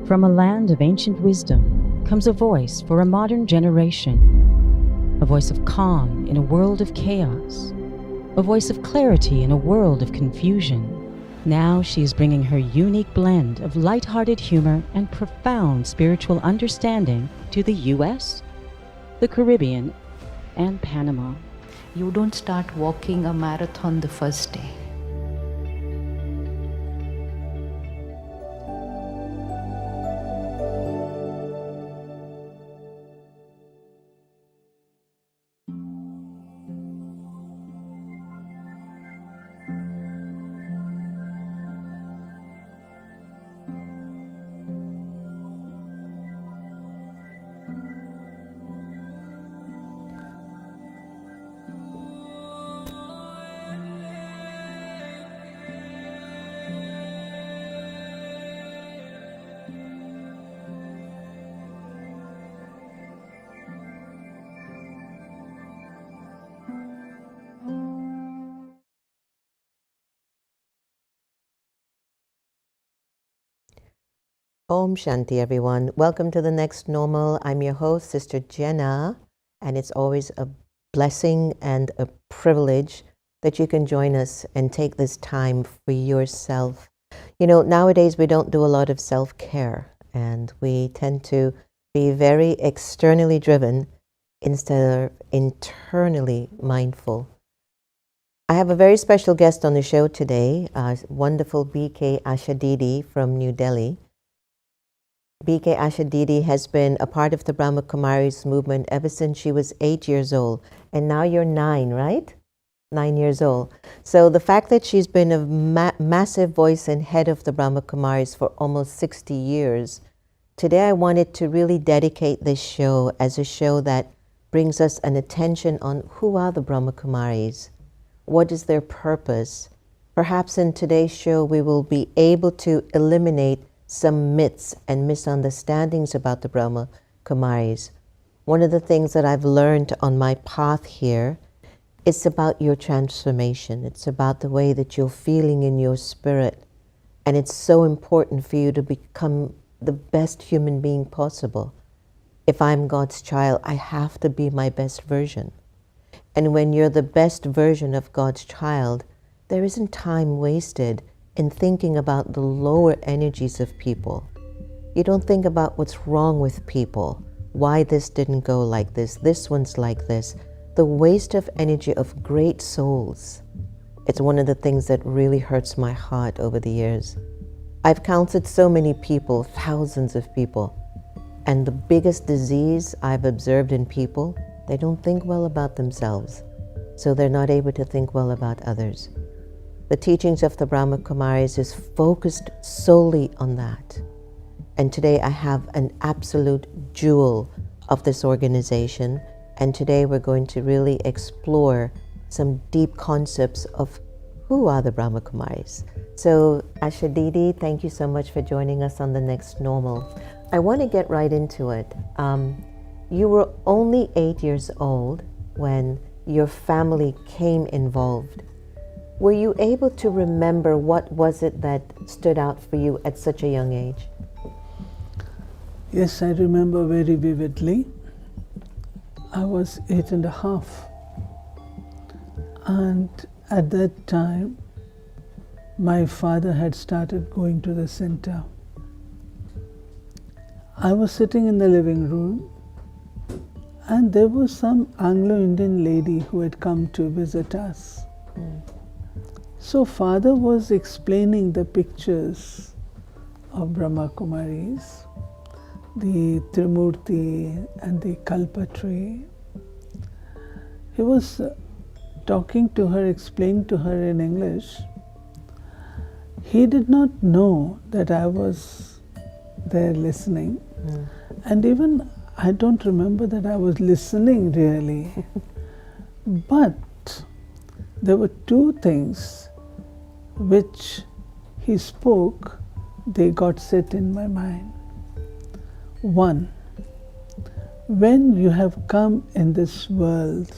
From a land of ancient wisdom comes a voice for a modern generation, a voice of calm in a world of chaos, a voice of clarity in a world of confusion. Now she is bringing her unique blend of light-hearted humor and profound spiritual understanding to the US, the Caribbean, and Panama. You don't start walking a marathon the first day. Om Shanti, everyone. Welcome to The Next Normal. I'm your host, Sister Jenna, and it's always a blessing and a privilege that you can join us and take this time for yourself. You know, nowadays we don't do a lot of self-care, and we tend to be very externally driven instead of internally mindful. I have a very special guest on the show today, wonderful BK Asha Didi from New Delhi. BK Asha Didi has been a part of the Brahma Kumaris movement ever since she was 8 years old. And now you're 9, right? 9 years old. So the fact that she's been a massive voice and head of the Brahma Kumaris for almost 60 years, today I wanted to really dedicate this show as a show that brings us an attention on who are the Brahma Kumaris, what is their purpose. Perhaps in today's show we will be able to eliminate some myths and misunderstandings about the Brahma Kumaris. One of the things that I've learned on my path here is about your transformation. It's about the way that you're feeling in your spirit. And it's so important for you to become the best human being possible. If I'm God's child, I have to be my best version. And when you're the best version of God's child, there isn't time wasted in thinking about the lower energies of people. You don't think about what's wrong with people, why this didn't go like this one's like this. The waste of energy of great souls. It's one of the things that really hurts my heart over the years. I've counseled so many people, thousands of people, and the biggest disease I've observed in people, they don't think well about themselves, so they're not able to think well about others. The teachings of the Brahma Kumaris is focused solely on that. And today I have an absolute jewel of this organization. And today we're going to really explore some deep concepts of who are the Brahma Kumaris. So Asha Didi, thank you so much for joining us on The Next Normal. I want to get right into it. You were only 8 years old when your family came involved. Were you able to remember what was it that stood out for you at such a young age? Yes, I remember very vividly. I was 8.5. And at that time, my father had started going to the center. I was sitting in the living room, and there was some Anglo-Indian lady who had come to visit us. So father was explaining the pictures of Brahma Kumaris, the Trimurti and the Kalpa tree. He was talking to her, explaining to her in English. He did not know that I was there listening. And even I don't remember that I was listening really. But there were two things which he spoke, they got set in my mind. One, when you have come in this world,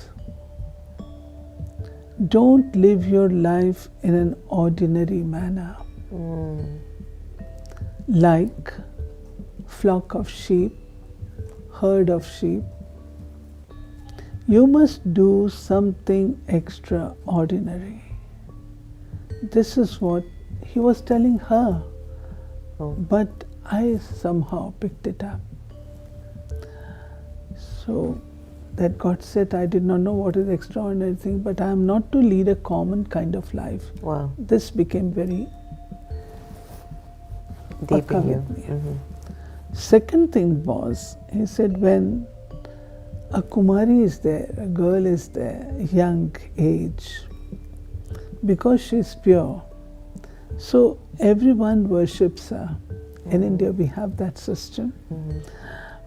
don't live your life in an ordinary manner. Like flock of sheep, herd of sheep. You must do something extraordinary. This is what he was telling her, but I somehow picked it up. So that God said, I did not know what is extraordinary thing, but I am not to lead a common kind of life. Wow. This became very Deep in you. Mm-hmm. Second thing was, he said, when a Kumari is there, a girl is there, young age, because she is pure, so everyone worships her. In India we have that system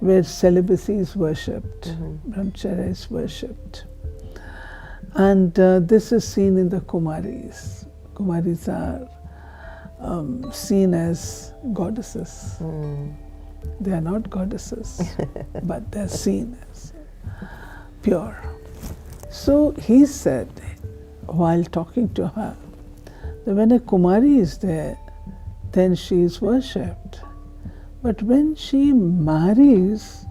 where celibacy is worshipped, brahmacharya is worshipped. And this is seen in the Kumaris. Kumaris are seen as goddesses. They are not goddesses, but they are seen as pure. So he said, while talking to her, that when a Kumari is there, then she is worshipped. But when she marries,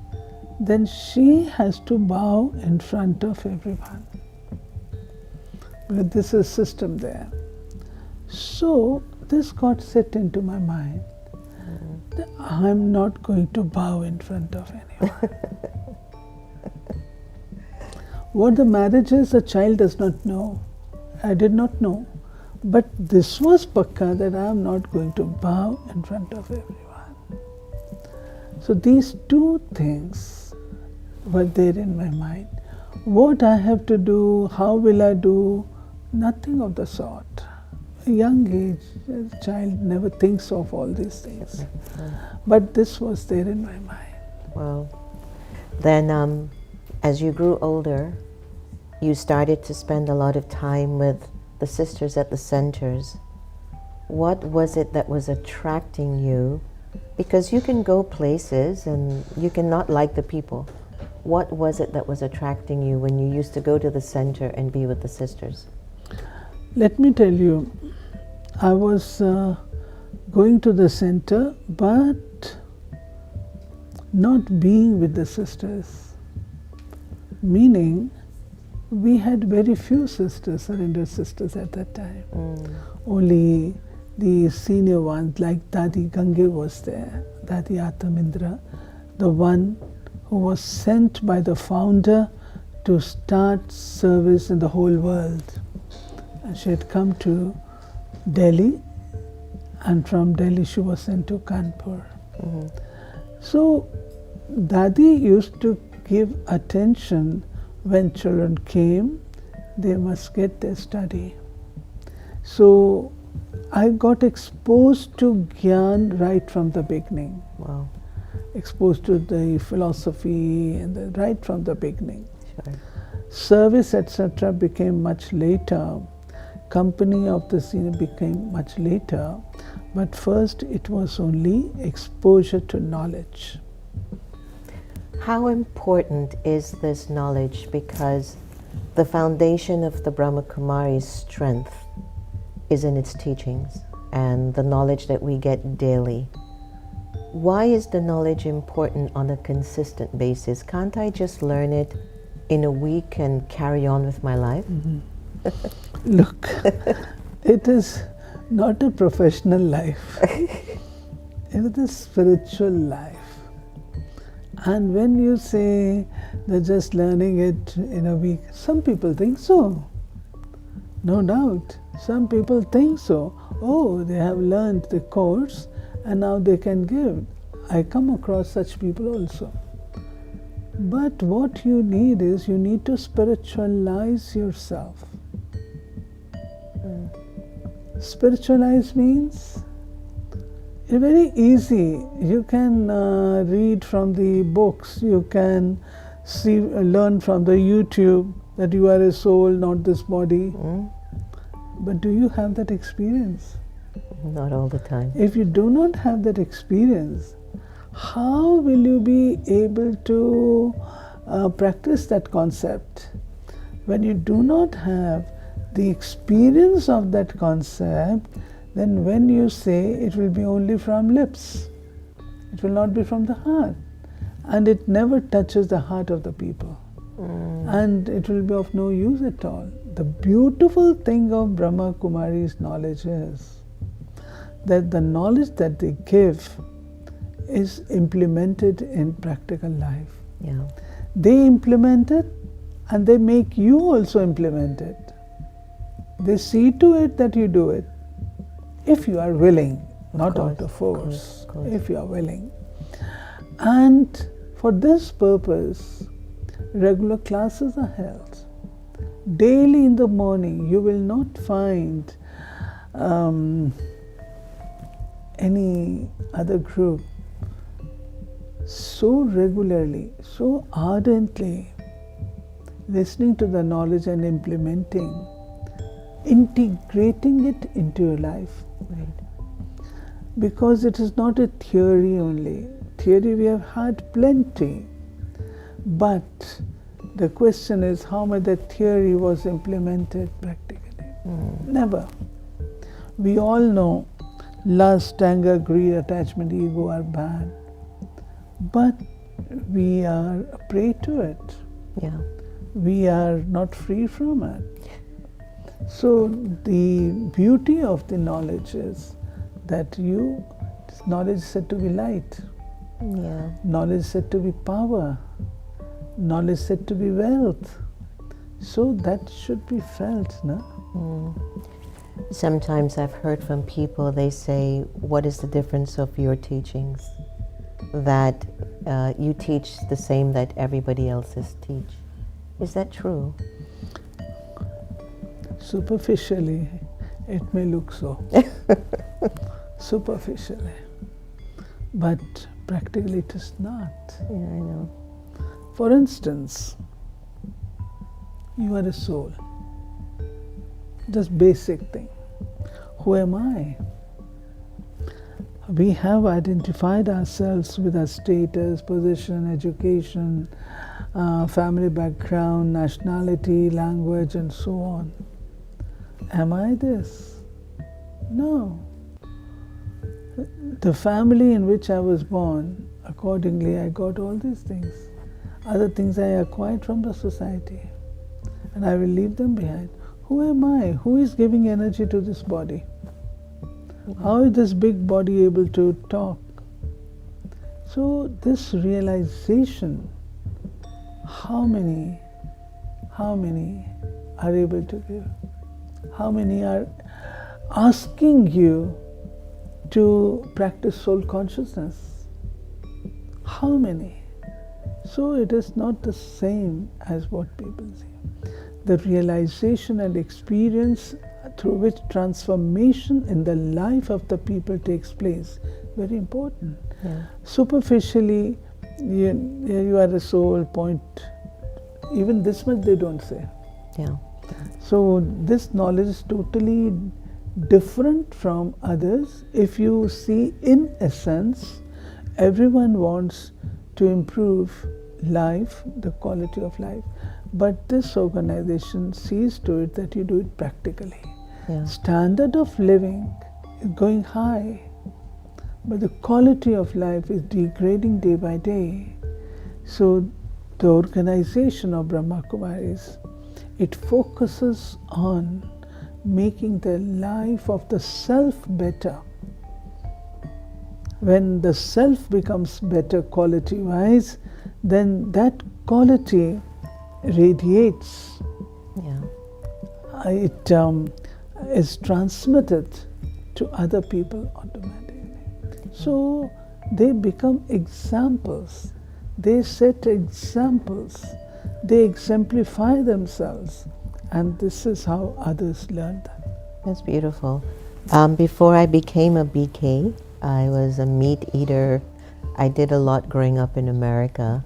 then she has to bow in front of everyone. But this is system there. So this got set into my mind. I'm not going to bow in front of anyone. What the marriage is, a child does not know. I did not know. But this was pakka that I am not going to bow in front of everyone. So these two things were there in my mind. What I have to do, how will I do, nothing of the sort. A young age, a child never thinks of all these things. But this was there in my mind. Well, then as you grew older, you started to spend a lot of time with the sisters at the centers. What was it that was attracting you? Because you can go places and you can not like the people. What was it that was attracting you when you used to go to the center and be with the sisters? Let me tell you, I was going to the center, but not being with the sisters. Meaning, we had very few sisters, surrender sisters at that time. Only the senior ones, like Dadi Gange was there, Dadi Atamindra, the one who was sent by the founder to start service in the whole world. And she had come to Delhi, and from Delhi she was sent to Kanpur. So Dadi used to give attention when children came, they must get their study. So I got exposed to Gyan right from the beginning. Wow. Exposed to the philosophy and right from the beginning. Sure. Service, etc. became much later. Company of the senior became much later. But first it was only exposure to knowledge. How important is this knowledge? Because the foundation of the Brahma Kumaris' strength is in its teachings and the knowledge that we get daily. Why is the knowledge important on a consistent basis? Can't I just learn it in a week and carry on with my life? Look, it is not a professional life. It is spiritual life. And when you say they're just learning it in a week, some people think so. No doubt. Some people think so. Oh, they have learned the course and now they can give. I come across such people also. But what you need is, you need to spiritualize yourself. Spiritualize means it's very easy. You can read from the books. You can learn from the YouTube that you are a soul, not this body. But do you have that experience? Not all the time. If you do not have that experience, how will you be able to practice that concept? When you do not have the experience of that concept, then when you say, it will be only from lips. It will not be from the heart. And it never touches the heart of the people. And it will be of no use at all. The beautiful thing of Brahma Kumaris knowledge is that the knowledge that they give is implemented in practical life. Yeah. They implement it and they make you also implement it. They see to it that you do it. If you are willing, not out of force, of course. if you are willing. And for this purpose, regular classes are held. Daily in the morning, you will not find any other group so regularly, so ardently listening to the knowledge and implementing, integrating it into your life. Right. Because it is not a theory only. Theory we have had plenty. But the question is how much that theory was implemented practically. Never. We all know lust, anger, greed, attachment, ego are bad. But we are a prey to it. Yeah. We are not free from it. So the beauty of the knowledge is that knowledge is said to be light. Yeah. Knowledge is said to be power. Knowledge is said to be wealth. So that should be felt, no? Sometimes I've heard from people, they say, what is the difference of your teachings? That you teach the same that everybody else's teach. Is that true? Superficially, it may look so. Superficially. But practically it is not. Yeah, I know. For instance, you are a soul. Just basic thing. Who am I? We have identified ourselves with our status, position, education, family background, nationality, language, and so on. Am I this? No. The family in which I was born, accordingly I got all these things. Other things I acquired from the society. And I will leave them behind. Who am I? Who is giving energy to this body? How is this big body able to talk? So this realization, how many are able to give? How many are asking you to practice soul consciousness? How many? So it is not the same as what people see. The realization and experience through which transformation in the life of the people takes place, very important. Yeah. Superficially, you are a soul, point. Even this much they don't say. Yeah. So this knowledge is totally different from others. If you see, in essence, everyone wants to improve life, the quality of life. But this organization sees to it that you do it practically. Yeah. Standard of living is going high, but the quality of life is degrading day by day. So the organization of Brahma Kumaris, it focuses on making the life of the self better. When the self becomes better quality-wise, then that quality radiates. Yeah. It is transmitted to other people automatically. So they become examples. They set examples. They exemplify themselves. And this is how others learn that. That's beautiful. Before I became a BK, I was a meat eater. I did a lot growing up in America.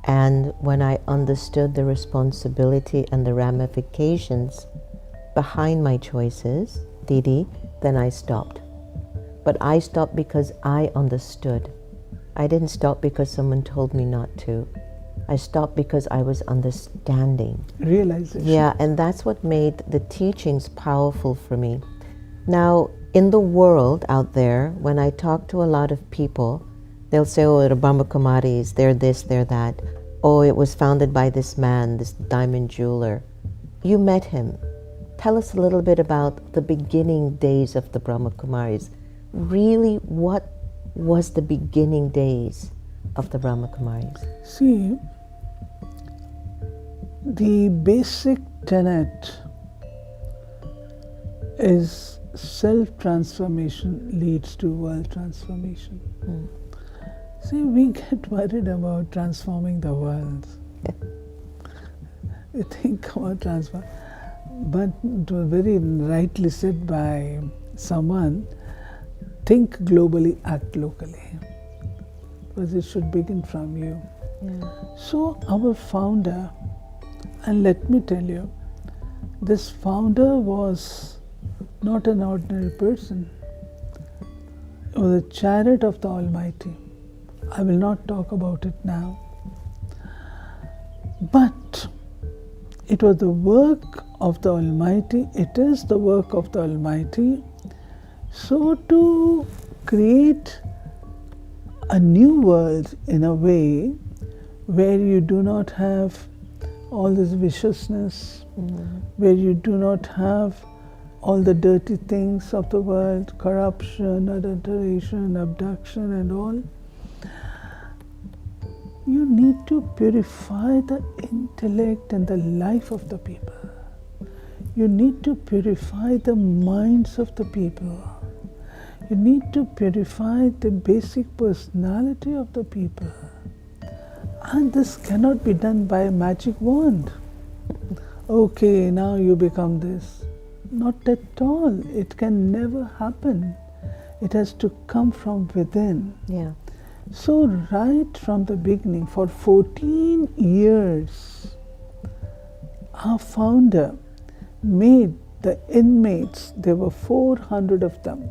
And when I understood the responsibility and the ramifications behind my choices, Didi, then I stopped. But I stopped because I understood. I didn't stop because someone told me not to. I stopped because I was understanding. Realization. Yeah, and that's what made the teachings powerful for me. Now, in the world out there, when I talk to a lot of people, They'll say, oh, the Brahma Kumaris, they're this, they're that. Oh, it was founded by this man, this diamond jeweler. You met him. Tell us a little bit about the beginning days of the Brahma Kumaris. Really, what was the beginning days of the Brahma Kumaris? See, the basic tenet is self-transformation leads to world transformation. See, we get worried about transforming the world. We think about transform, but it was very rightly said by someone, think globally, act locally. Because it should begin from you. So our founder, and let me tell you, this founder was not an ordinary person. It was a chariot of the Almighty. I will not talk about it now. But it was the work of the Almighty, it is the work of the Almighty. So to create a new world in a way where you do not have all this viciousness, where you do not have all the dirty things of the world, corruption, adulteration, abduction and all. You need to purify the intellect and the life of the people. You need to purify the minds of the people. You need to purify the basic personality of the people. And this cannot be done by a magic wand. Okay, now you become this. Not at all. It can never happen. It has to come from within. Yeah. So right from the beginning, for 14 years, our founder made the inmates, there were 400 of them,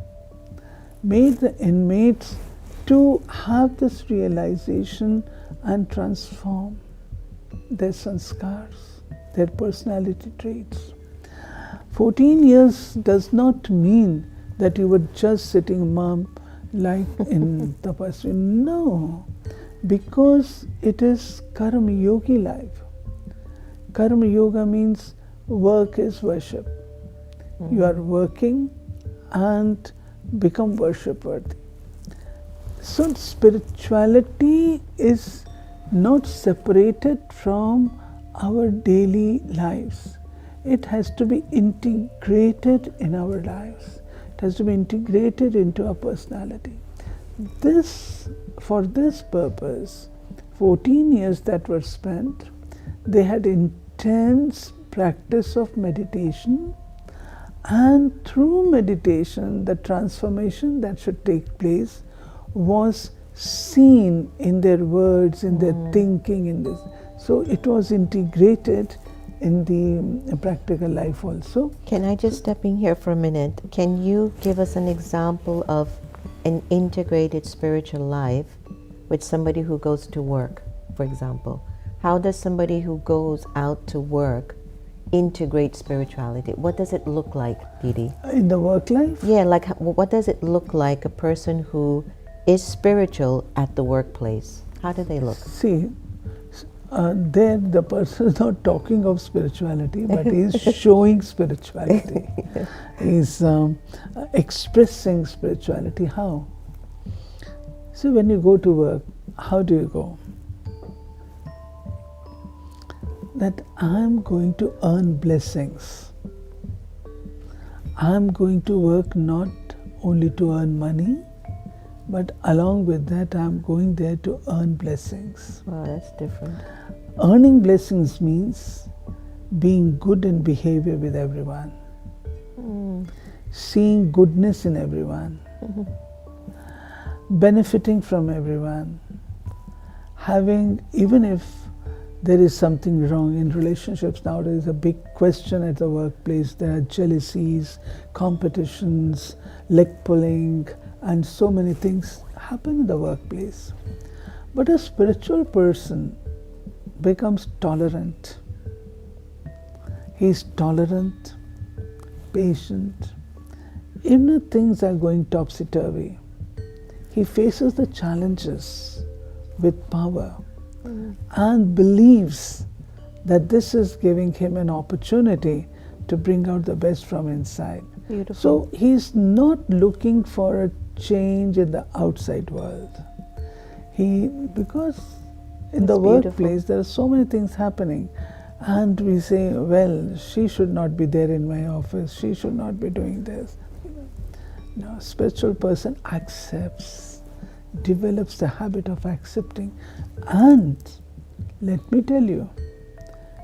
made the inmates to have this realization and transform their sanskars, their personality traits. 14 years does not mean that you were just sitting mum like in tapasya. No, because it is karma yogi life. Karma yoga means work is worship. You are working and become worship worthy. So spirituality is not separated from our daily lives. It has to be integrated in our lives. It has to be integrated into our personality. For this purpose, 14 years that were spent, they had intense practice of meditation, and through meditation, the transformation that should take place was seen in their words, in their thinking, in this. So it was integrated in the practical life also. Can I just step in here for a minute? Can you give us an example of an integrated spiritual life with somebody who goes to work, for example? How does somebody who goes out to work integrate spirituality? What does it look like, Didi? In the work life? Yeah, like what does it look like, a person who is spiritual at the workplace? How do they look? See, there the person is not talking of spirituality, but he is showing spirituality. He is expressing spirituality. How? So when you go to work, how do you go? That I am going to earn blessings. I am going to work not only to earn money, but along with that I am going there to earn blessings. Wow, that's different. Earning blessings means being good in behavior with everyone, seeing goodness in everyone, benefiting from everyone, having, even if there is something wrong in relationships nowadays, a big question at the workplace, there are jealousies, competitions, leg pulling, and so many things happen in the workplace. But a spiritual person becomes tolerant. He is tolerant, patient. Even if things are going topsy-turvy, he faces the challenges with power and believes that this is giving him an opportunity to bring out the best from inside. Beautiful. So he's not looking for a change in the outside world. Because in the workplace there are so many things happening, and we say, well, she should not be there in my office, she should not be doing this. No, a spiritual person accepts, develops the habit of accepting. And let me tell you,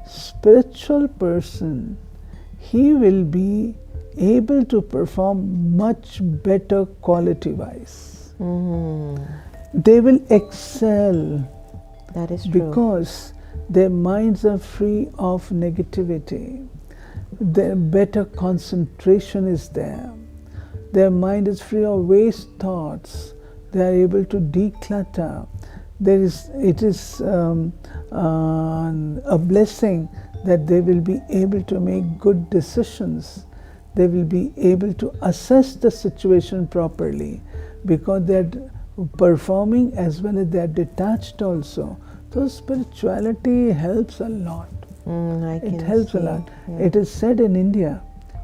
spiritual person, he will be able to perform much better quality-wise. They will excel. That is true. Because their minds are free of negativity. Their better concentration is there. Their mind is free of waste thoughts. They are able to declutter. It is a blessing that they will be able to make good decisions. They will be able to assess the situation properly, because they are performing as well as they are detached also. So spirituality helps a lot. It helps a lot. Yeah. It is said in India,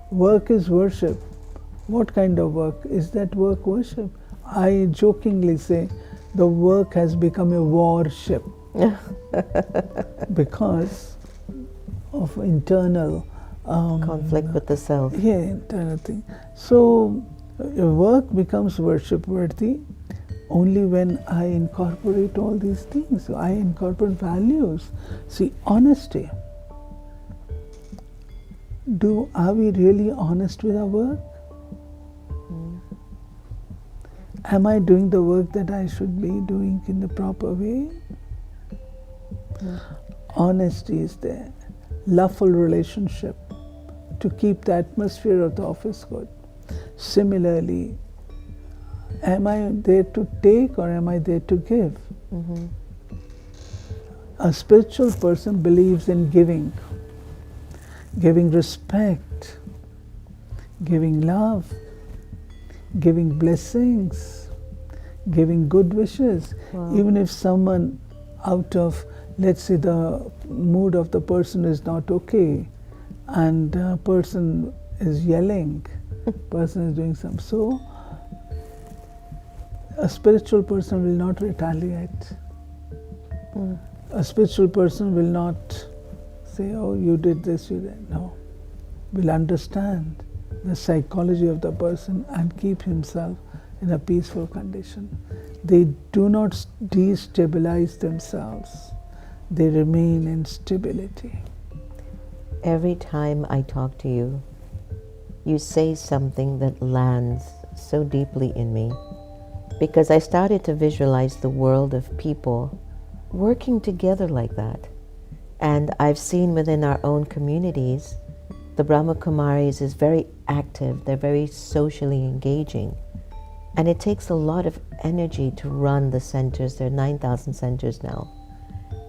work is worship. What kind of work? Is that work worship? I jokingly say the work has become a warship because of internal conflict with the self. Yeah, internal thing. So work becomes worship worthy only when I incorporate all these things. So I incorporate values. See, honesty. Are we really honest with our work? Am I doing the work that I should be doing in the proper way? Honesty is there. Loveful relationship to keep the atmosphere of the office good. Similarly, am I there to take or am I there to give? A spiritual person believes in giving respect, giving love, giving blessings, giving good wishes. Wow. Even if someone out of, let's say, the mood of the person is not okay, and the person is yelling, person is doing something. So, a spiritual person will not retaliate. A spiritual person will not say, oh, you did this, you did. No. Will understand the psychology of the person and keep himself in a peaceful condition. They do not destabilize themselves. They remain in stability. Every time I talk to you, you say something that lands so deeply in me, because I started to visualize the world of people working together like that. And I've seen within our own communities, the Brahma Kumaris is very active, they're very socially engaging. And it takes a lot of energy to run the centers. There are 9,000 centers now.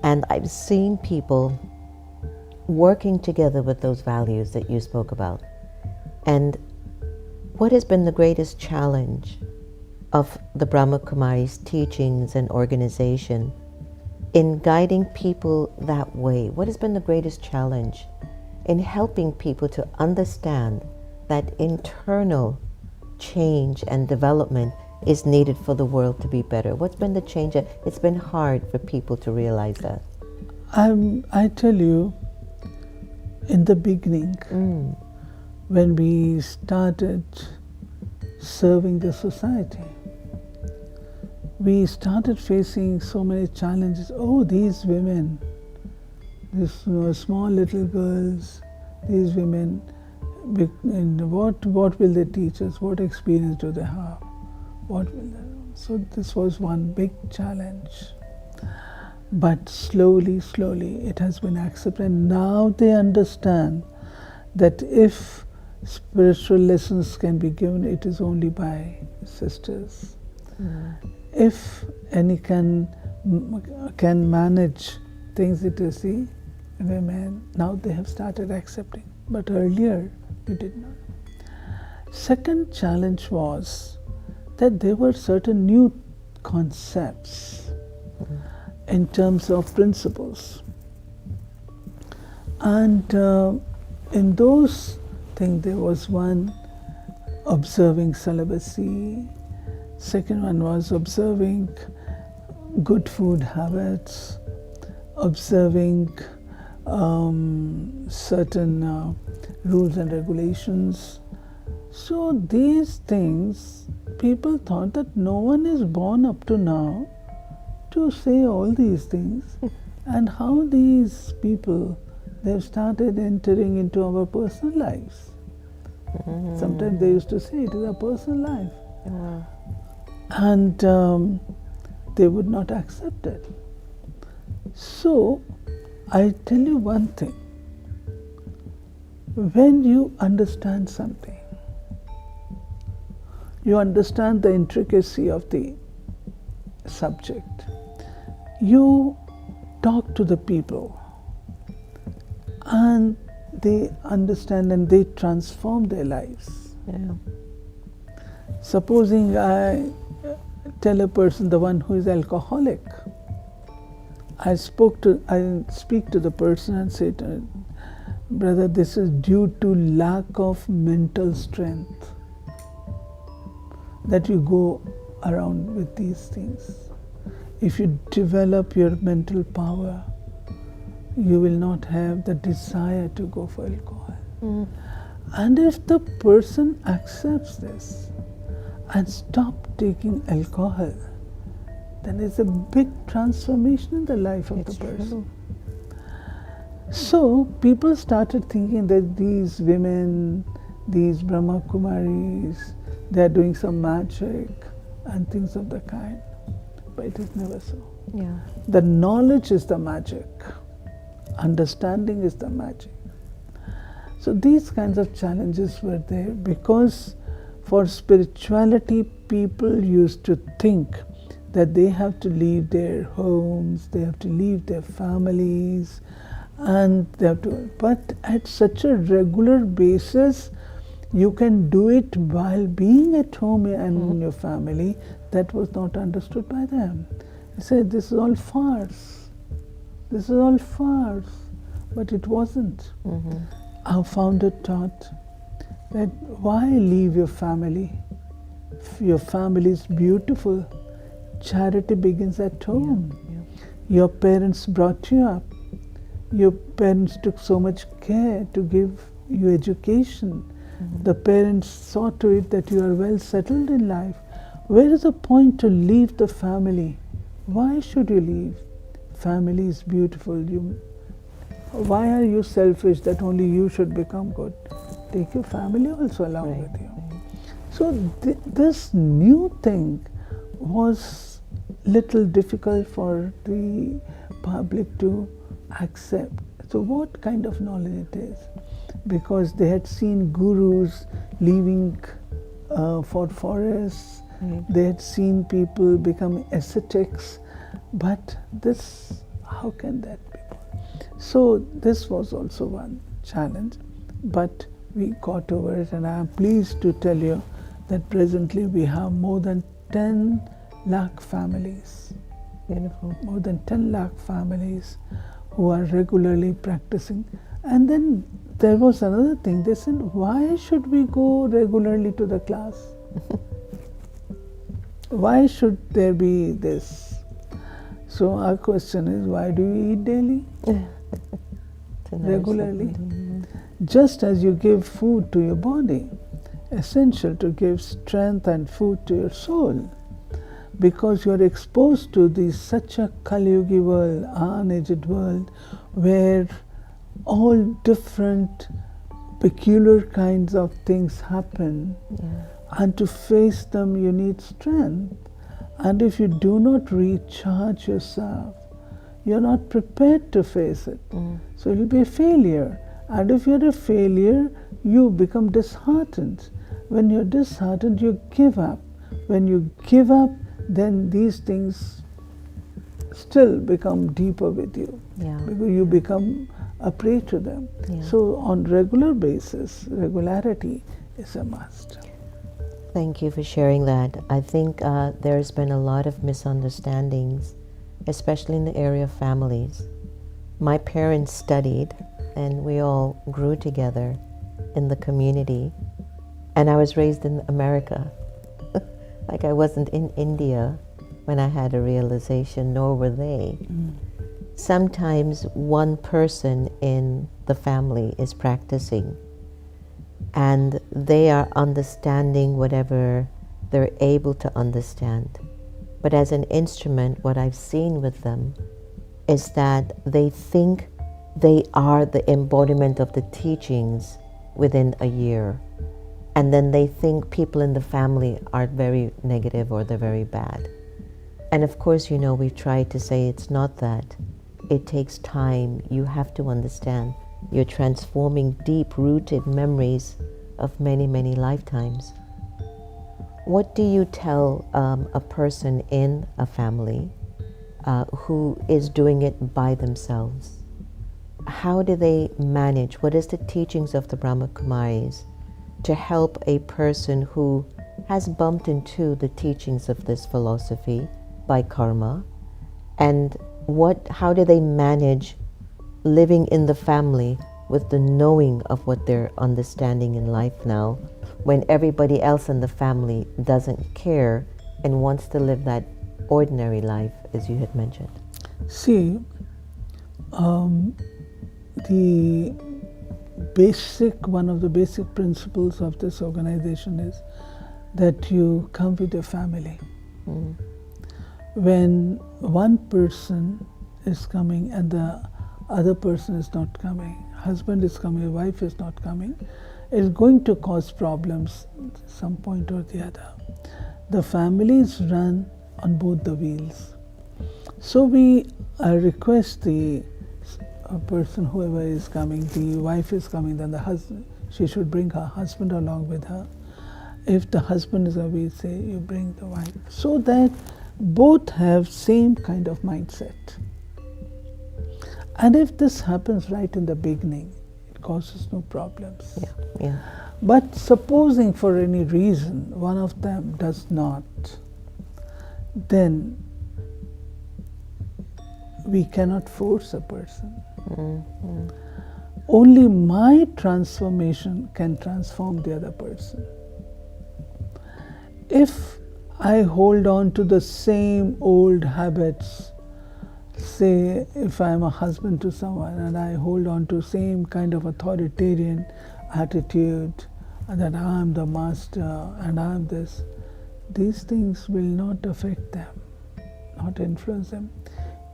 And I've seen people working together with those values that you spoke about. And what has been the greatest challenge of the Brahma Kumaris teachings and organization in guiding people that way? What has been the greatest challenge in helping people to understand that internal change and development is needed for the world to be better? What's been the change? It's been hard for people to realize that. I tell you, in the beginning, when we started serving the society, we started facing so many challenges. Oh, these women, these small little girls, these women, what will they teach us? What experience do they have? What will they? So this was one big challenge. But slowly, it has been accepted. And now they understand that if spiritual lessons can be given, it is only by sisters. If any can manage things, it is the women. Now they have started accepting. But earlier, we did not. Second challenge was that there were certain new concepts, in terms of principles. And in those things, there was one observing celibacy, second one was observing good food habits, observing certain rules and regulations. So these things, people thought that no one is born up to now to say all these things, and how these people, they've started entering into our personal lives. Sometimes they used to say it is a personal life. And they would not accept it. So I tell you one thing, when you understand something, you understand the intricacy of the subject, you talk to the people and they understand and they transform their lives. Supposing I tell a person, the one who is alcoholic, I speak to the person and say to him, brother, this is due to lack of mental strength that you go around with these things. If you develop your mental power, you will not have the desire to go for alcohol. And if the person accepts this and stop taking alcohol, then it's a big transformation in the life of the person. So people started thinking that these women, these Brahma Kumaris, they are doing some magic and things of the kind. But it is never so. The knowledge is the magic. Understanding is the magic. So these kinds of challenges were there because for spirituality, people used to think that they have to leave their homes, they have to leave their families, and they have to, but at such a regular basis, you can do it while being at home and in your family. That was not understood by them. They said, this is all farce. This is all farce. But it wasn't. Our founder taught that why leave your family? Your family is beautiful. Charity begins at home. Your parents brought you up. Your parents took so much care to give you education. The parents saw to it that you are well settled in life. Where is the point to leave the family? Why should you leave? Family is beautiful. Why are you selfish that only you should become good? Take your family also along with you. So this new thing was little difficult for the public to accept. So what kind of knowledge it is? Because they had seen gurus leaving for forests, they had seen people become ascetics, but this, how can that be? So this was also one challenge, but we got over it, and I am pleased to tell you that presently we have more than 10 lakh families. Beautiful. More than 10 lakh families who are regularly practicing. And then there was another thing. They said, why should we go regularly to the class? Why should there be this? So our question is, why do you eat daily? Regularly. Just as you give food to your body, essential to give strength and food to your soul. Because you are exposed to such a Kali Yugi world, unaged world, where all different peculiar kinds of things happen, and to face them you need strength. And if you do not recharge yourself, you're not prepared to face it. So you'll be a failure. And if you're a failure, you become disheartened. When you're disheartened, you give up. When you give up, then these things still become deeper with you. Because you become a prey to them. So on regular basis, regularity is a must. Thank you for sharing that. I think there's been a lot of misunderstandings, especially in the area of families. My parents studied, and we all grew together in the community. And I was raised in America. Like I wasn't in India when I had a realization, nor were they. Sometimes one person in the family is practicing, and they are understanding whatever they're able to understand. But as an instrument, what I've seen with them is that they think they are the embodiment of the teachings within a year. And then they think people in the family are very negative or they're very bad. And of course, we've tried to say it's not that. It takes time. You have to understand. You're transforming deep-rooted memories of many, many lifetimes. What do you tell a person in a family who is doing it by themselves? How do they manage? What is the teachings of the Brahma Kumaris to help a person who has bumped into the teachings of this philosophy by karma? And how do they manage living in the family with the knowing of what they're understanding in life now, when everybody else in the family doesn't care and wants to live that ordinary life, as you had mentioned? See, one of the basic principles of this organization is that you come with your family. When one person is coming and the other person is not coming, husband is coming, wife is not coming, it's going to cause problems at some point or the other. The families run on both the wheels. So we request the person, whoever is coming, the wife is coming, then the husband, she should bring her husband along with her. If the husband is away, say you bring the wife, so that both have same kind of mindset. And if this happens right in the beginning, it causes no problems. Yeah. But supposing for any reason one of them does not, then we cannot force a person. Only my transformation can transform the other person. If I hold on to the same old habits, say if I'm a husband to someone and I hold on to same kind of authoritarian attitude, that I'm the master and I'm this, these things will not affect them, not influence them.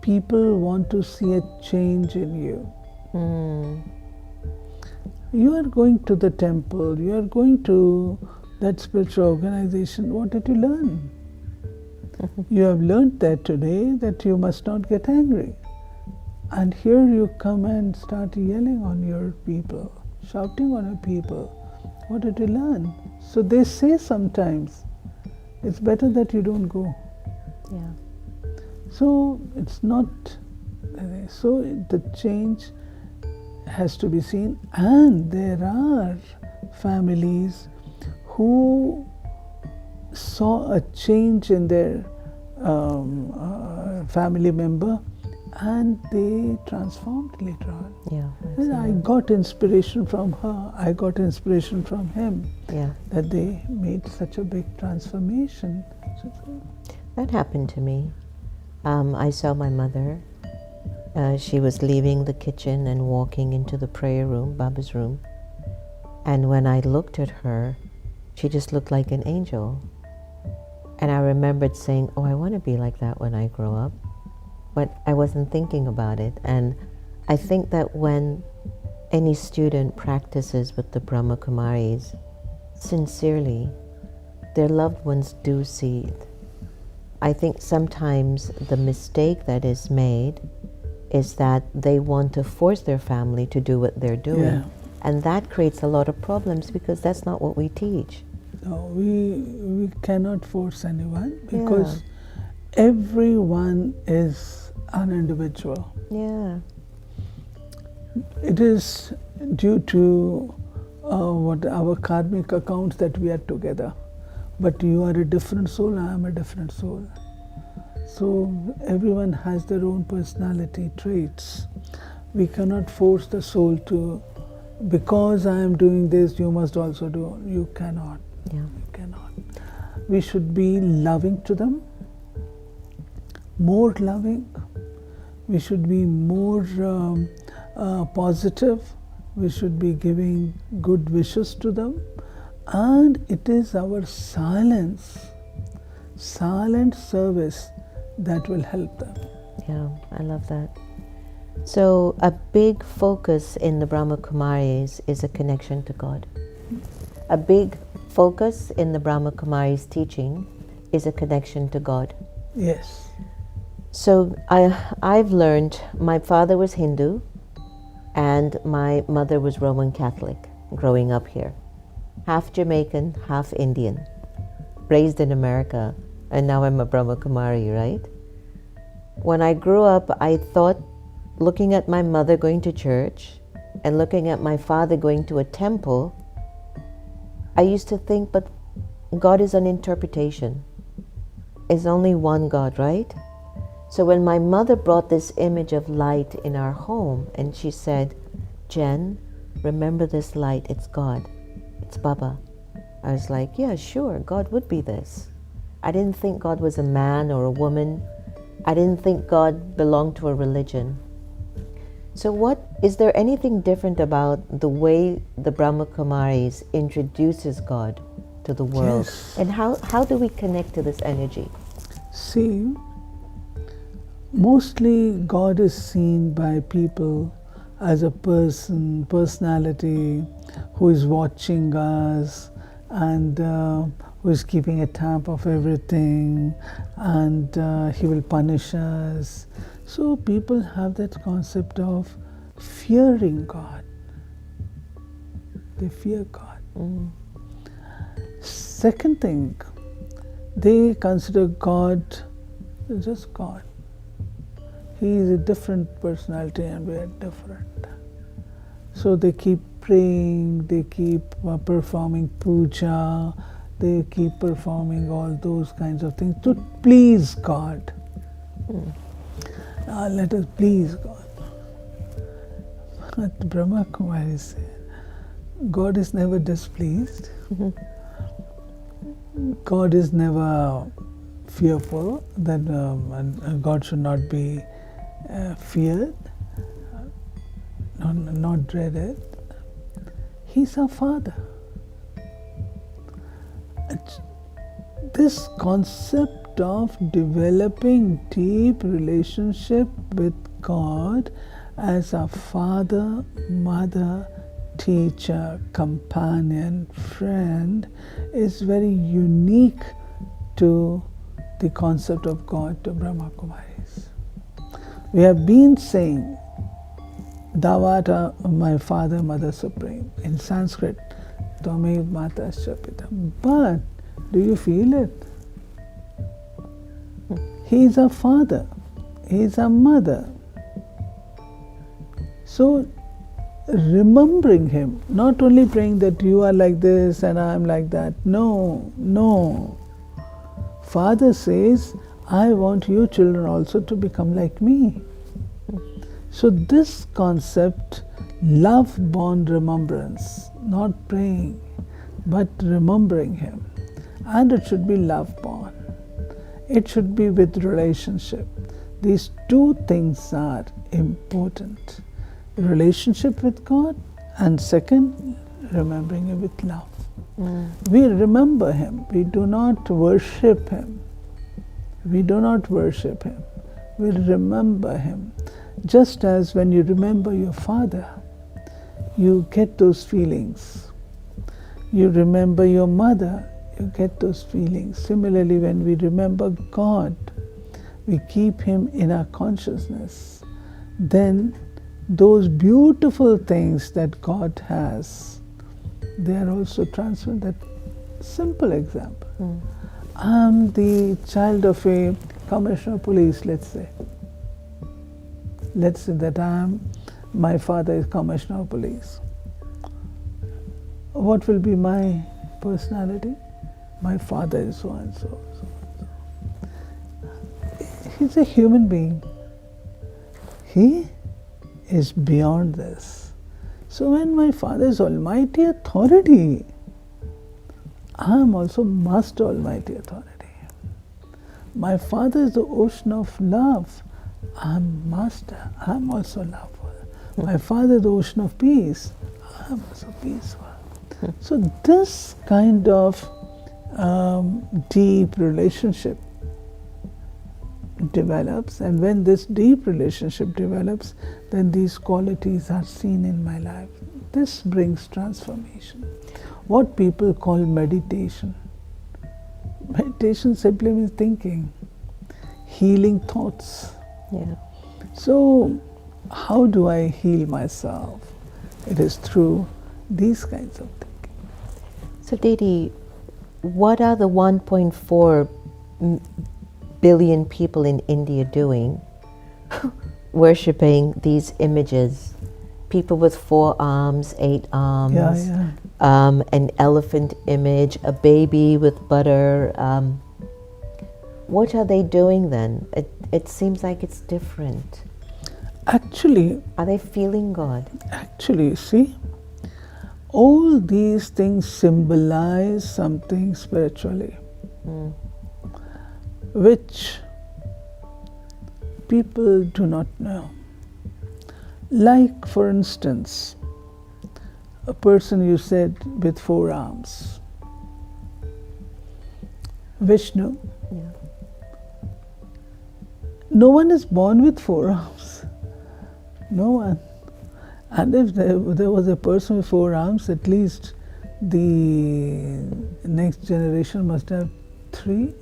People want to see a change in you. You are going to the temple, you are going to that spiritual organization. What did you learn? You have learned that today that you must not get angry. And here you come and start yelling on your people, shouting on your people. What did you learn? So they say sometimes, it's better that you don't go. Yeah. So it's not, so the change has to be seen. And there are families who saw a change in their family member and they transformed later on. Yeah. I got inspiration from her, I got inspiration from him, Yeah. that they made such a big transformation. That happened to me. I saw my mother. She was leaving the kitchen and walking into the prayer room, Baba's room. And when I looked at her, she just looked like an angel. And I remembered saying, oh, I want to be like that when I grow up. But I wasn't thinking about it. And I think that when any student practices with the Brahma Kumaris sincerely, their loved ones do see it. I think sometimes the mistake that is made is that they want to force their family to do what they're doing. Yeah. And that creates a lot of problems because that's not what we teach. No, we cannot force anyone because everyone is an individual. Yeah. It is due to what our karmic accounts that we are together. but you are a different soul, I am a different soul. So everyone has their own personality traits. We cannot force the soul to, because I am doing this, you must also do. You cannot. Yeah. You cannot. We should be loving to them, more loving. We should be more positive. We should be giving good wishes to them. And it is our silent service that will help them. Yeah, I love that. So a big focus in the Brahma Kumaris is a connection to God. A big focus in the Brahma Kumaris teaching is a connection to God. Yes. So I've learned, my father was Hindu and my mother was Roman Catholic growing up here. Half Jamaican, half Indian. Raised in America, and now I'm a Brahma Kumari, right? When I grew up, I thought, looking at my mother going to church and looking at my father going to a temple, I used to think, but God is an interpretation. It's only one God, right? So when my mother brought this image of light in our home and she said, Jen, remember this light, it's God, it's Baba. I was like, yeah, sure, God would be this. I didn't think God was a man or a woman. I didn't think God belonged to a religion. So is there anything different about the way the Brahma Kumaris introduces God to the world? Yes. And how do we connect to this energy? See, mostly God is seen by people as a personality who is watching us and who is keeping a tab of everything, and he will punish us. So people have that concept of fearing God. They fear God. Second thing, they consider God just God. He is a different personality and we are different. So they keep praying, they keep performing puja, they keep performing all those kinds of things to please God. Let us please God. But Brahma Kumaris said, God is never displeased. God is never fearful, that God should not be feared, not dreaded. He's our Father. This concept of developing deep relationship with God as a father, mother, teacher, companion, friend is very unique to the concept of God to Brahma Kumaris. We have been saying Davata, my father, mother supreme, in Sanskrit, Tvamev Matascha Pita. But do you feel it? He is a father, he is a mother. So remembering him, not only praying that you are like this and I am like that. No. Father says, I want you children also to become like me. So this concept, love-born remembrance, not praying, but remembering him. And it should be love-born. It should be with relationship. These two things are important. Relationship with God, and second, remembering him with love. We remember him. We do not worship him. We do not worship him. We remember him. Just as when you remember your father, you get those feelings. You remember your mother, you get those feelings. Similarly, when we remember God, we keep him in our consciousness. Then those beautiful things that God has, they are also transferred. That simple example. I'm the child of a commissioner of police, let's say. Let's say that my father is commissioner of police. What will be my personality? My father is so and so. He's a human being. He is beyond this. So when my Father is Almighty Authority, I am also Master Almighty Authority. My Father is the ocean of love. I am Master. I am also lover. My Father is the ocean of peace. I am also peaceful. So this kind of deep relationship develops, and when this deep relationship develops, then these qualities are seen in my life. This brings transformation. What people call meditation. Meditation simply means thinking, healing thoughts. Yeah. So how do I heal myself? It is through these kinds of thinking. So Didi, what are the 1.4 billion people in India doing? Worshipping these images. People with 4 arms, 8 arms, an elephant image, a baby with butter. What are they doing then? It seems like it's different. Actually, are they feeling God? Actually, see, all these things symbolize something spiritually, which people do not know. Like, for instance, a person you said with 4 arms, Vishnu. Yeah. No one is born with 4 arms. No one. And if there was a person with 4 arms, at least the next generation must have 3,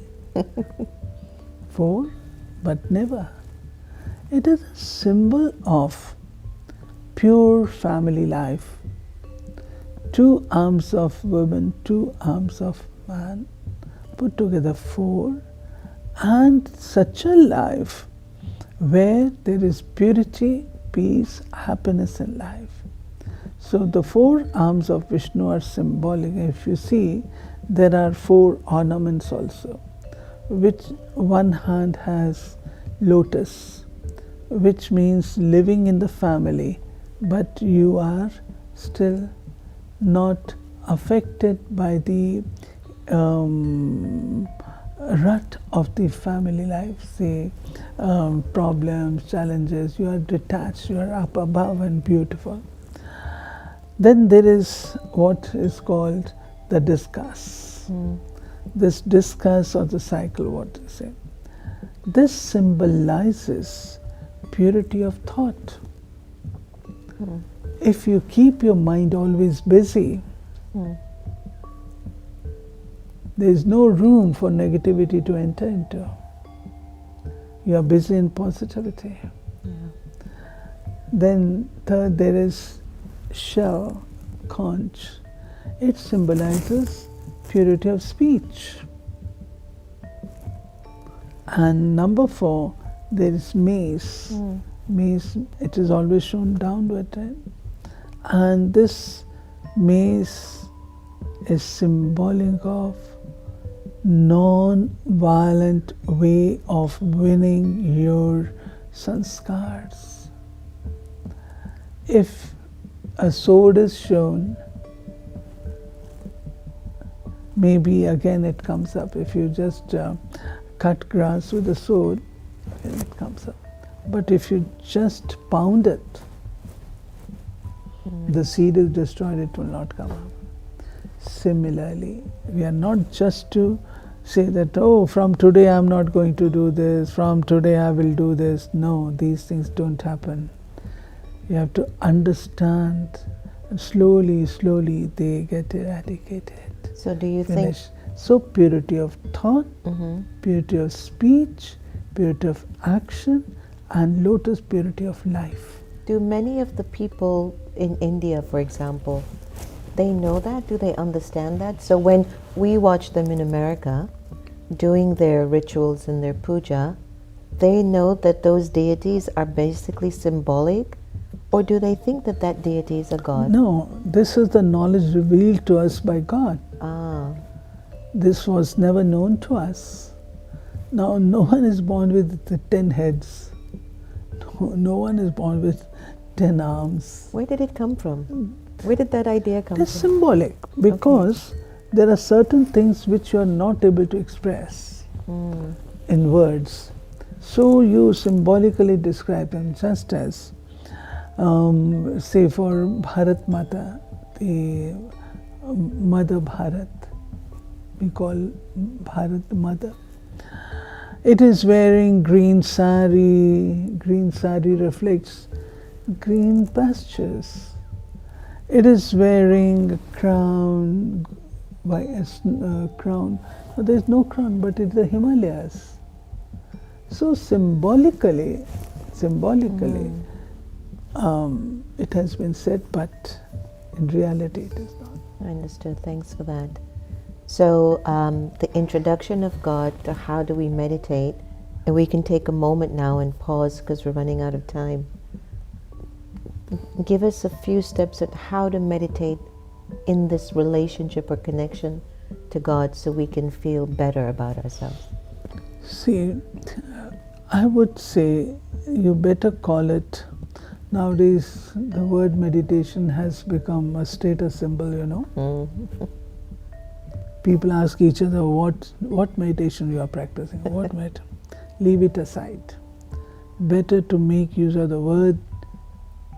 4, but never. It is a symbol of pure family life. 2 arms of woman, 2 arms of man, put together 4, and such a life where there is purity, peace, happiness in life. So the 4 arms of Vishnu are symbolic. If you see, there are 4 ornaments also, which one hand has lotus, which means living in the family, but you are still not affected by the rut of the family life, say problems, challenges. You are detached, you are up above and beautiful. Then there is what is called the discus. This discus or the cycle, what they say. This symbolizes purity of thought. If you keep your mind always busy, there is no room for negativity to enter into. You are busy in positivity. Then third, there is shell, conch. It symbolizes purity of speech. And number 4, there is mace. Mace, it is always shown downward, right? And this mace is symbolic of non-violent way of winning your sanskars. If a sword is shown, maybe again it comes up. If you just cut grass with a sword, it comes up. But if you just pound it, the seed is destroyed, it will not come up. Similarly, we are not just to say that, oh, from today I am not going to do this, from today I will do this. No, these things don't happen. You have to understand, and slowly, slowly they get eradicated. So do you think? So purity of thought, purity of speech, purity of action, and lotus purity of life. Do many of the people in India, for example, they know that? Do they understand that? So when we watch them in America doing their rituals and their puja, they know that those deities are basically symbolic, or do they think that that deity is a god? No, this is the knowledge revealed to us by God. this was never known to us. Now, no one is born with the 10 heads. No one is born with 10 arms. Where did it come from? Where did that idea come It's from? symbolic because there are certain things which you are not able to express in words. So you symbolically describe them, just as, say, for Bharat Mata, the Mother Bharat, we call Bharat Mother. It is wearing green sari. Green sari reflects green pastures. It is wearing a crown. Why a crown? No, there is no crown, but it's the Himalayas. So symbolically, it has been said, but in reality it is not. I understood. Thanks for that. So the introduction of God to how do we meditate, and we can take a moment now and pause because we're running out of time. Give us a few steps at how to meditate in this relationship or connection to God so we can feel better about ourselves. See, I would say you better call it, nowadays the word meditation has become a status symbol, you know. People ask each other what meditation you are practicing, what meditation. Leave it aside. Better to make use of the word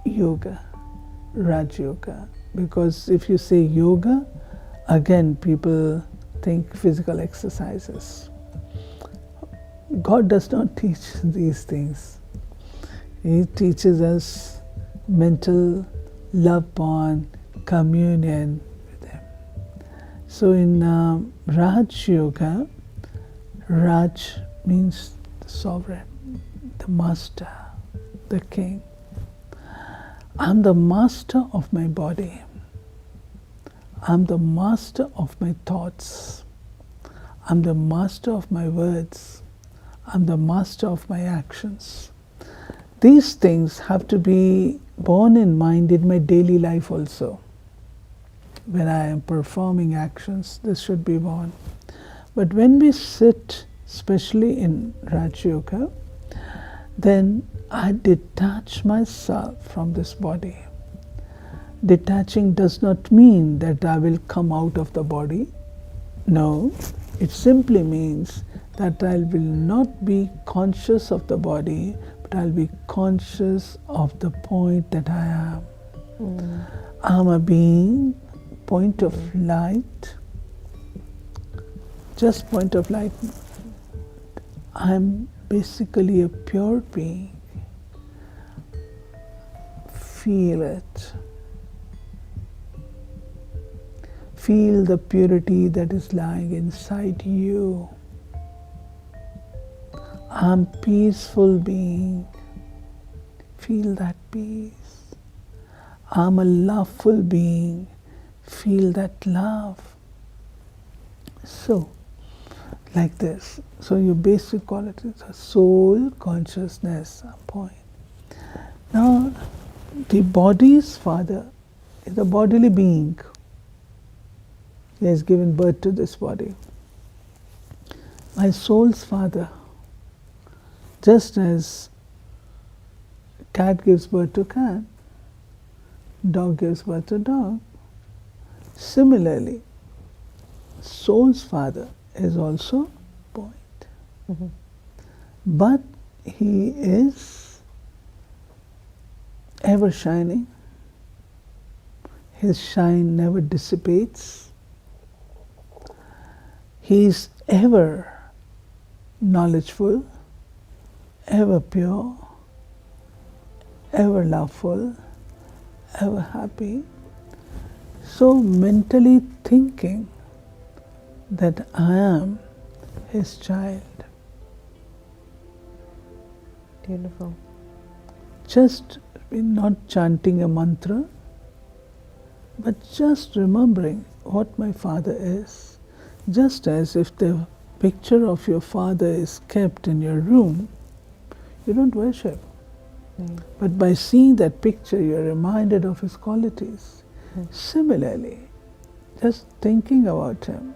yoga, Raj Yoga. Because if you say yoga, again people think physical exercises. God does not teach these things. He teaches us mental love bond, communion with Him. So in Raj Yoga, Raj means the sovereign, the master, the king. I'm the master of my body. I'm the master of my thoughts. I'm the master of my words. I'm the master of my actions. These things have to be borne in mind in my daily life also. When I am performing actions, this should be borne. But when we sit, especially in Raj Yoga, then I detach myself from this body. Detaching does not mean that I will come out of the body. No, it simply means that I will not be conscious of the body, but I'll be conscious of the point that I am. I'm a being, point of light, just point of light. I'm basically a pure being. Feel it. Feel the purity that is lying inside you. I'm peaceful being. Feel that peace. I'm a loveful being. Feel that love. So, like this. So your basic quality is a soul consciousness point. Now, the body's father is a bodily being. He has given birth to this body. My soul's father, just as cat gives birth to cat, dog gives birth to dog, similarly, soul's father is also point. But he is ever shining. His shine never dissipates. He is ever knowledgeful, ever pure, ever loveful, ever happy. So mentally thinking that I am his child. Beautiful. Just not chanting a mantra, but just remembering what my father is. Just as if the picture of your father is kept in your room, you don't worship. But by seeing that picture, you're reminded of his qualities. Similarly, just thinking about him,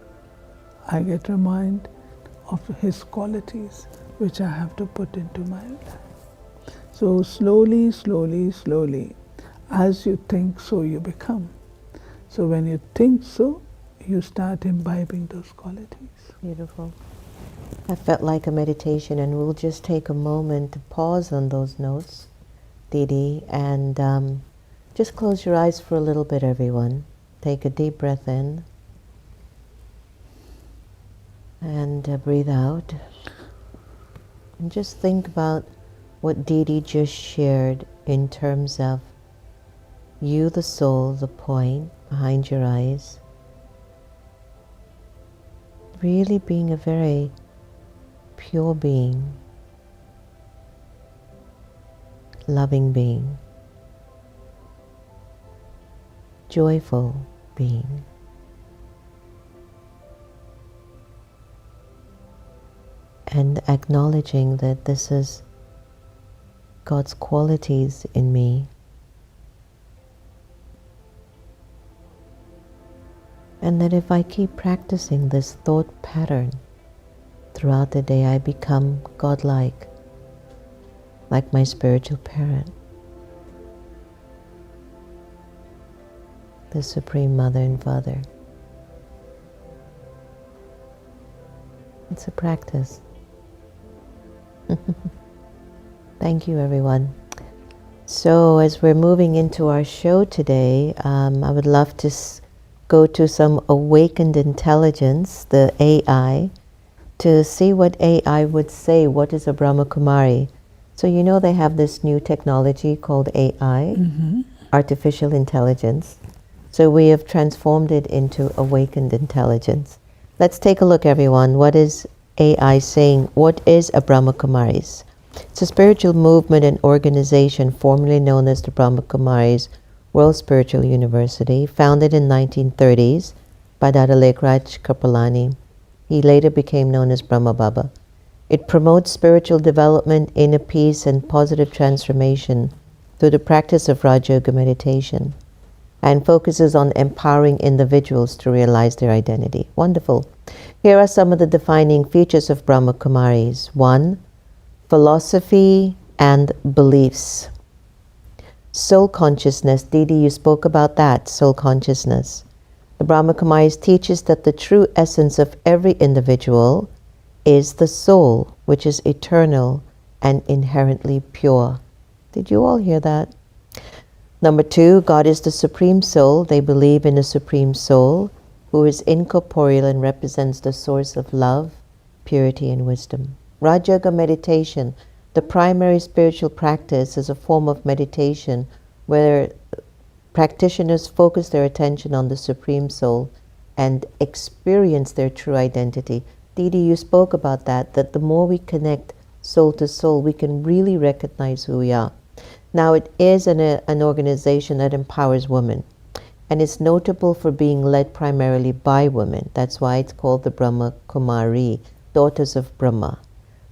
I get reminded of his qualities which I have to put into my life. So slowly, slowly, slowly, as you think, so you become. So when you think so, you start imbibing those qualities. Beautiful. That felt like a meditation, and we'll just take a moment to pause on those notes, Didi, and just close your eyes for a little bit, everyone. Take a deep breath in and breathe out. And just think about what Didi just shared in terms of you, the soul, the point behind your eyes, really being a very pure being, loving being, joyful being. And acknowledging that this is God's qualities in me. And that if I keep practicing this thought pattern throughout the day, I become godlike, like my spiritual parent, the Supreme Mother and Father. It's a practice. Thank you, everyone. So as we're moving into our show today, I would love to go to some awakened intelligence, the AI, to see what AI would say. What is a Brahma Kumari? So you know they have this new technology called AI, artificial intelligence. So we have transformed it into awakened intelligence. Let's take a look, everyone. What is AI saying? What is a Brahma Kumaris? It's a spiritual movement and organization formerly known as the Brahma Kumaris World Spiritual University, founded in 1930s by Dada Lekraj Kapalani. He later became known as Brahma Baba. It promotes spiritual development, inner peace, and positive transformation through the practice of Raja Yoga meditation, and focuses on empowering individuals to realize their identity. Wonderful. Here are some of the defining features of Brahma Kumaris. 1. Philosophy and beliefs. Soul consciousness. Didi, you spoke about that, soul consciousness. The Brahma Kumaris teaches that the true essence of every individual is the soul, which is eternal and inherently pure. Did you all hear that? Number 2, God is the Supreme Soul. They believe in a Supreme Soul who is incorporeal and represents the source of love, purity, and wisdom. Raja Yoga meditation, the primary spiritual practice, is a form of meditation where practitioners focus their attention on the Supreme Soul and experience their true identity. Didi, you spoke about that the more we connect soul to soul, we can really recognize who we are. Now, it is an organization that empowers women, and it's notable for being led primarily by women. That's why it's called the Brahma Kumari, daughters of Brahma.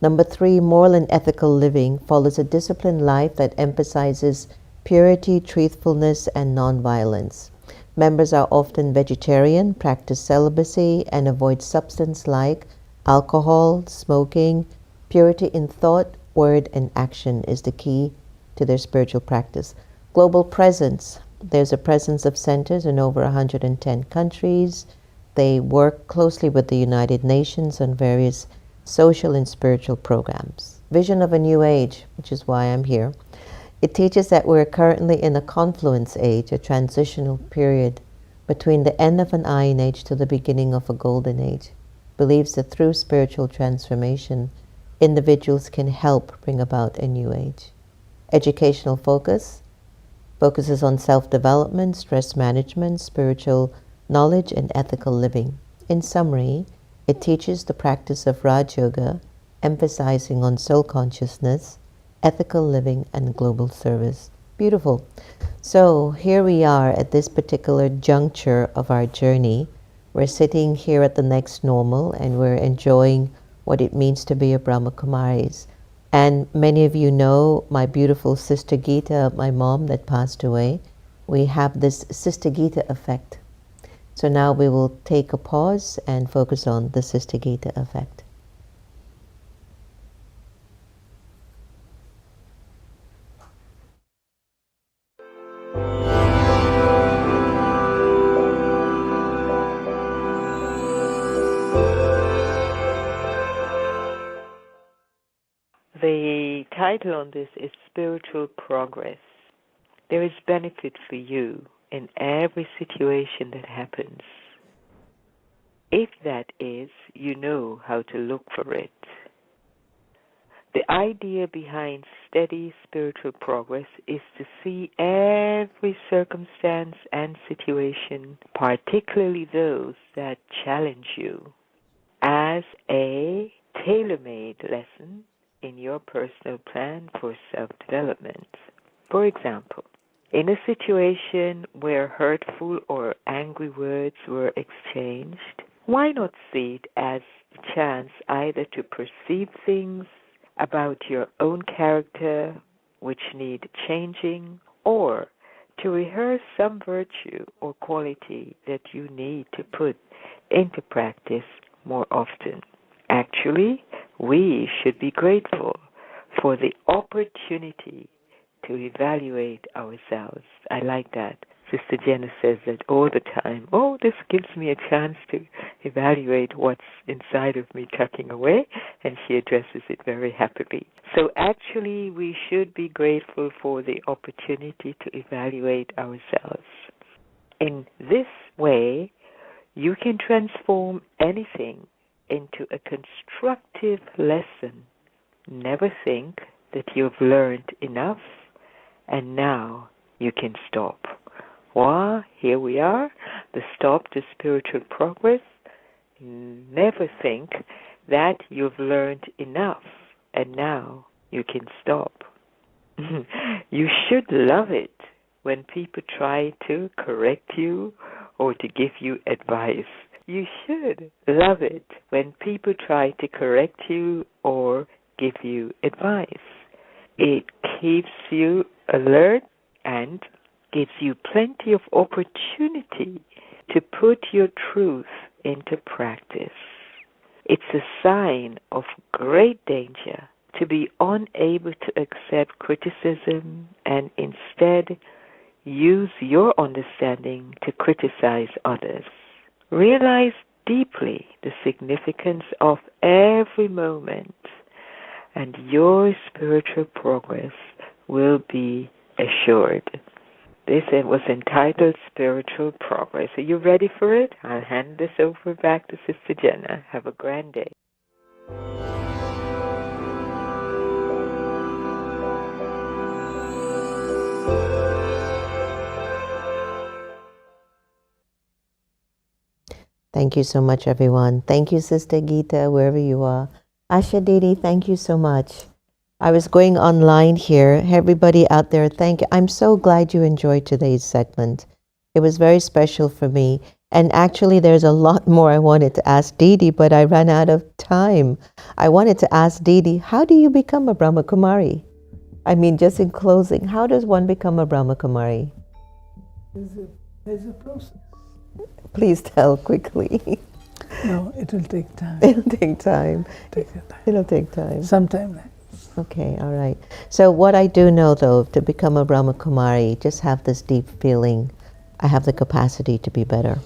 Number 3, moral and ethical living follows a disciplined life that emphasizes purity, truthfulness, and non-violence. Members are often vegetarian, practice celibacy, and avoid substance like alcohol, smoking. Purity in thought, word, and action is the key to their spiritual practice. Global presence. There's a presence of centers in over 110 countries. They work closely with the United Nations on various social and spiritual programs. Vision of a new age, which is why I'm here. It teaches that we're currently in a confluence age, a transitional period between the end of an iron age to the beginning of a golden age. Believes that through spiritual transformation, individuals can help bring about a new age. Educational focus focuses on self-development, stress management, spiritual knowledge, and ethical living. In summary, it teaches the practice of Raj Yoga, emphasizing on soul consciousness, ethical living, and global service. Beautiful. So here we are at this particular juncture of our journey. We're sitting here at the next normal, and we're enjoying what it means to be a Brahma Kumaris. And many of you know my beautiful Sister Gita, my mom that passed away. We have this Sister Gita effect. So now we will take a pause and focus on the Sister Gita effect. The title on this is Spiritual Progress. There is benefit for you in every situation that happens, if that is, you know how to look for it. The idea behind steady spiritual progress is to see every circumstance and situation, particularly those that challenge you, as a tailor-made lesson in your personal plan for self-development. For example, in a situation where hurtful or angry words were exchanged, why not see it as a chance either to perceive things about your own character which need changing, or to rehearse some virtue or quality that you need to put into practice more often? Actually, we should be grateful for the opportunity to evaluate ourselves. I like that. Sister Jenna says that all the time. Oh, this gives me a chance to evaluate what's inside of me tucking away, and she addresses it very happily. So actually, we should be grateful for the opportunity to evaluate ourselves. In this way, you can transform anything into a constructive lesson. Never think that you've learned enough and now you can stop. Well, here we are, the stop to spiritual progress. Never think that you've learned enough and now you can stop. You should love it when people try to correct you or to give you advice. You should love it when people try to correct you or give you advice. It keeps you alert and gives you plenty of opportunity to put your truth into practice. It's a sign of great danger to be unable to accept criticism and instead use your understanding to criticize others. Realize deeply the significance of every moment, and your spiritual progress will be assured. This was entitled Spiritual Progress. Are you ready for it? I'll hand this over back to Sister Jenna. Have a grand day. Thank you so much, everyone. Thank you, Sister Gita, wherever you are. Asha Didi, thank you so much. I was going online here. Everybody out there, thank you. I'm so glad you enjoyed today's segment. It was very special for me. And actually, there's a lot more I wanted to ask Didi, but I ran out of time. I wanted to ask Didi, how do you become a Brahma Kumari? I mean, just in closing, how does one become a Brahma Kumari? There's a process. Please tell quickly. No, it will take time. It'll take time. It'll take time. Sometime like. Okay, all right. So what I do know, though, to become a Brahma Kumari, just have this deep feeling, I have the capacity to be better.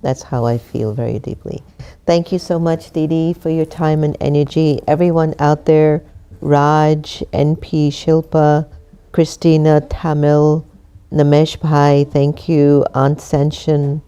That's how I feel very deeply. Thank you so much, Didi, for your time and energy. Everyone out there, Raj, NP, Shilpa, Christina, Tamil, Namesh Bhai, thank you, Aunt Senshin.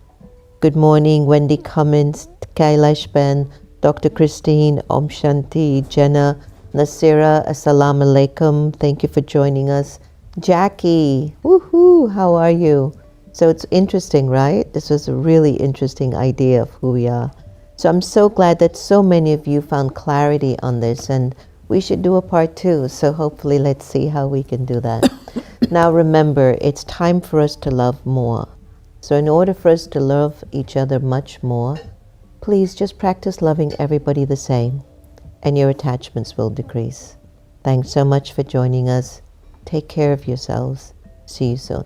Good morning, Wendy Cummins, Kailash Ben, Dr. Christine, Om Shanti, Jenna, Nasira, Assalamu Alaikum. Thank you for joining us. Jackie, woohoo, how are you? So it's interesting, right? This was a really interesting idea of who we are. So I'm so glad that so many of you found clarity on this, and we should do a part 2. So hopefully let's see how we can do that. Now remember, it's time for us to love more. So in order for us to love each other much more, please just practice loving everybody the same, and your attachments will decrease. Thanks so much for joining us. Take care of yourselves. See you soon.